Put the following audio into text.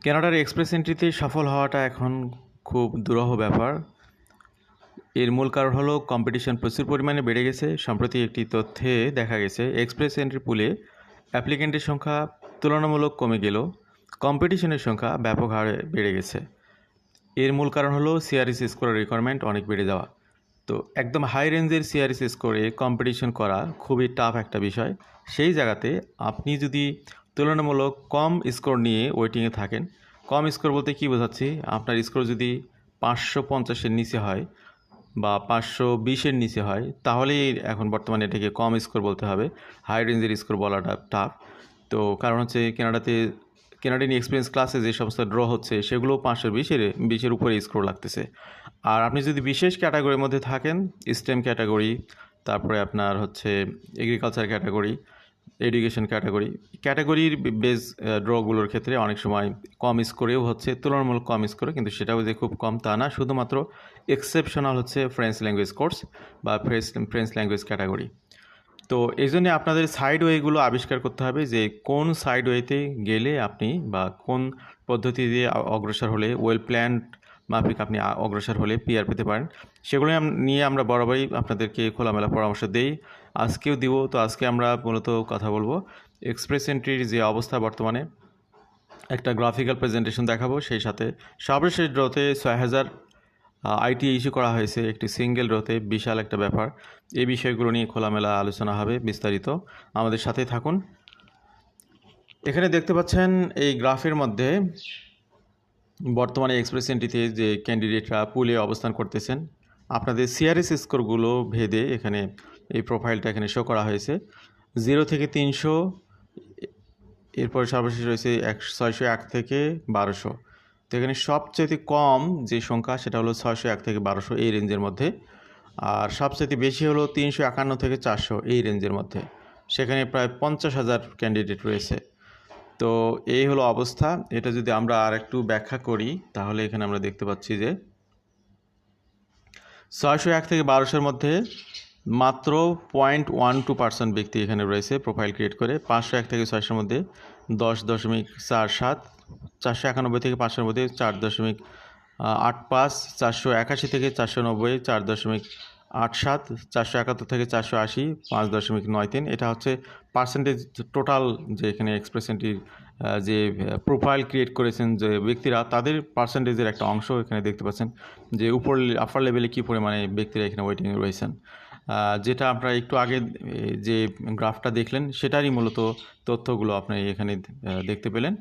কানাডার এক্সপ্রেস এন্ট্রিতে সফল হওয়াটা এখন খুব দুরূহ ব্যাপার। এর মূল কারণ হলো কম্পিটিশন প্রচুর পরিমাণে বেড়ে গেছে। সম্প্রতি একটি তথ্যে দেখা গেছে এক্সপ্রেস এন্ট্রি পুলে অ্যাপ্লিকেন্টের সংখ্যা তুলনামূলক কমে গেলেও কম্পিটিশনের সংখ্যা ব্যাপক হারে বেড়ে গেছে। এর মূল কারণ হলো সিআরএস স্কোরের রিকোয়ারমেন্ট অনেক বেড়ে যাওয়া। তো একদম হাই রেঞ্জের সিআরএস স্কোরে কম্পিটিশন করা খুবই টাফ একটা বিষয়। সেই জায়গাতে আপনি যদি তুলনামূলক কম স্কোর নিয়ে ওয়েটিংয়ে থাকেন, কম স্কোর বলতে কী বোঝাচ্ছি, আপনার স্কোর যদি 550-এর নিচে হয় বা 520-এর নিচে হয়, তাহলেই এখন বর্তমানে এটাকে কম স্কোর বলতে হবে। হাই রেঞ্জের স্কোর বলাটা টাফ। তো কারণ হচ্ছে কেনাডিয়ান এক্সপিরিয়েন্স ক্লাসে যে সমস্ত ড্র হচ্ছে সেগুলো 520-এর উপরে স্কোর লাগতেছে। আর আপনি যদি বিশেষ ক্যাটাগরির মধ্যে থাকেন, স্টেম ক্যাটাগরি, তারপরে আপনার হচ্ছে এগ্রিকালচার ক্যাটাগরি, এডুকেশন ক্যাটাগরির বেস ড্রগুলোর ক্ষেত্রে অনেক সময় কম স্কোরেও হচ্ছে, তুলনামূলক কম স্কোরে, কিন্তু সেটাও যে খুব কম তা না। শুধুমাত্র এক্সেপশনাল হচ্ছে ফ্রেঞ্চ ল্যাঙ্গুয়েজ কোর্স বা ফ্রেঞ্চ ল্যাঙ্গুয়েজ ক্যাটাগরি। তো এই জন্যে আপনাদের সাইড ওয়েগুলো আবিষ্কার করতে হবে যে কোন সাইড ওয়েতে গেলে আপনি বা কোন পদ্ধতি দিয়ে অগ্রসর হলে ওয়েল প্ল্যান্ড মাফিক আপনি অগ্রসর হলে পিআর পেতে পারেন। সেগুলো নিয়ে আমরা বরাবরই আপনাদেরকে খোলামেলা পরামর্শ দেই, আজকেও দিব। তো আজকে আমরা মূলত কথা বলবো এক্সপ্রেস এন্ট্রির যে অবস্থা বর্তমানে, একটা গ্রাফিক্যাল প্রেজেন্টেশন দেখাবো। সেই সাথে সর্বশেষ ড্রতে 6000 আইটি ইস্যু করা হয়েছে একটি সিঙ্গেল ড্রতে, বিশাল একটা ব্যাপার। এই বিষয়গুলো নিয়ে খোলামেলা আলোচনা হবে বিস্তারিত, আমাদের সাথেই থাকুন। এখানে দেখতে পাচ্ছেন এই গ্রাফের মধ্যে বর্তমানে এক্সপ্রেস এন্ট্রিতে যে ক্যান্ডিডেটরা পুলে অবস্থান করতেছেন, আপনাদের সিআরএস স্কোরগুলো ভেদে এখানে এই প্রোফাইলটা এখানে শো করা হয়েছে। 0 থেকে 300, এরপরে সর্বশেষ রয়েছে 601 থেকে 1200। তো এখানে সবচেয়ে কম যে সংখ্যা সেটা হলো 601 থেকে 1200 এই রেঞ্জের মধ্যে, আর সবচেয়ে বেশি হলো 351 থেকে 400 এই রেঞ্জের মধ্যে। সেখানে প্রায় 50,000 ক্যান্ডিডেট রয়েছে। তো এই হলো অবস্থা। এটা যদি আমরা আর একটু ব্যাখ্যা করি তাহলে এখানে আমরা দেখতে পাচ্ছি যে 601 থেকে 1200-এর মধ্যে মাত্র 0.12% ব্যক্তি এখানে রয়েছে প্রোফাইল ক্রিয়েট করে। 501 থেকে 600-এর মধ্যে 10.47, 491 থেকে 500-এর মধ্যে 4.85, 481 থেকে 490 4.87, 471 থেকে 480 5.93। এটা হচ্ছে পার্সেন্টেজ টোটাল, যে এখানে এক্সপ্রেস এন্ট্রির যে প্রোফাইল ক্রিয়েট করেছেন যে ব্যক্তিরা, তাদের পার্সেন্টেজের একটা অংশ এখানে দেখতে পাচ্ছেন যে আপার লেভেলে কী পরিমাণে ব্যক্তিরা এখানে ওয়েটিংয়ে রয়েছেন। যেটা আপনারা একটু আগে যে গ্রাফটা দেখলেন সেটারই মূলত তথ্যগুলো আপনি এখানে দেখতে পেলেন।